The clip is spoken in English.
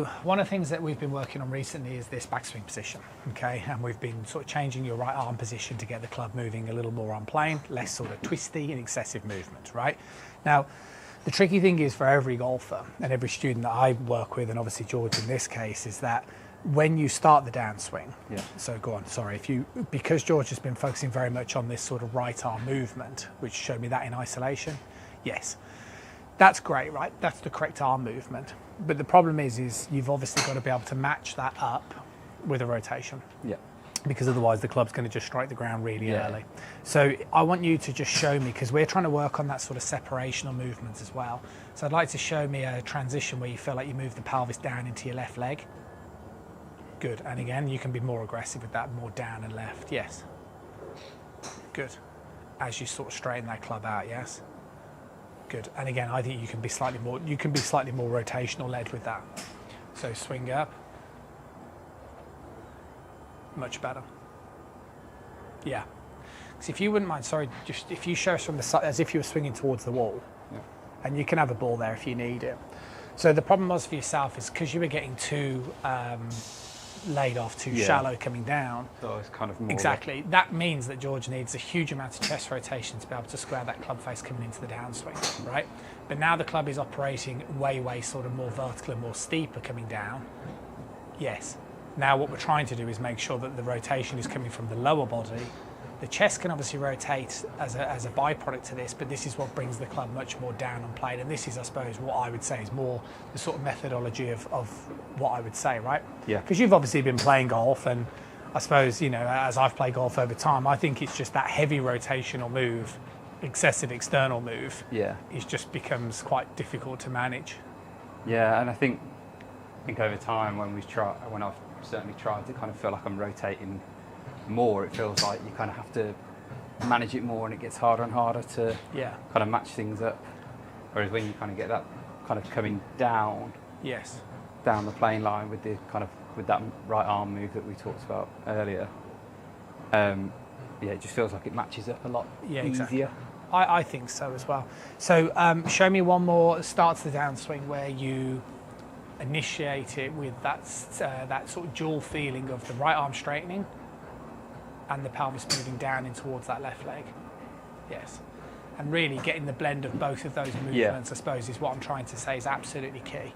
So one of the things that we've been working on recently is this backswing position, okay? And we've been sort of changing your right arm position to get the club moving a little more on plane, less sort of twisty and excessive movement, right? Now, the tricky thing is for every golfer and every student that I work with, and obviously George in this case, is that when you start the downswing, so go on, sorry, because George has been focusing very much on this sort of right arm movement, which showed me that in isolation, yes, that's great, right? That's the correct arm movement. But the problem is you've obviously got to be able to match that up with a rotation. Yeah. Because otherwise the club's going to just strike the ground really early. So I want you to just show me, because we're trying to work on that sort of separational movement as well. So I'd like to show me a transition where you feel like you move the pelvis down into your left leg. Good. And again, you can be more aggressive with that, more down and left. Yes. Good. As you sort of straighten that club out, yes. Good. And again, I think you can be slightly more rotational led with that. So swing up. Much better. Yeah. Because if you wouldn't mind, sorry, just if you show us from the side as if you were swinging towards the wall, and you can have a ball there if you need it. So the problem was for yourself is because you were getting too laid off, too shallow coming down. So it's kind of more exactly. That means that George needs a huge amount of chest rotation to be able to square that club face coming into the downswing, right? But now the club is operating way sort of more vertical and more steeper coming down. Yes. Now what we're trying to do is make sure that the rotation is coming from the lower body. The chest can obviously rotate as a byproduct to this, but this is what brings the club much more down on plane. And this is, I suppose, what I would say is more the sort of methodology of what I would say, right? Yeah. Because you've obviously been playing golf, and I suppose, you know, as I've played golf over time, I think it's just that heavy rotational move, excessive external move, it just becomes quite difficult to manage. Yeah, and I think over time when I've certainly tried to kind of feel like I'm rotating more, it feels like you kind of have to manage it more, and it gets harder and harder to kind of match things up. Whereas when you kind of get that kind of coming down, down the plane line with the kind of with that right arm move that we talked about earlier, it just feels like it matches up a lot easier. Exactly. I think so as well. So show me one more start to the downswing where you initiate it with that sort of dual feeling of the right arm straightening and the pelvis moving down in towards that left leg. Yes. And really getting the blend of both of those movements, I suppose, is what I'm trying to say is absolutely key.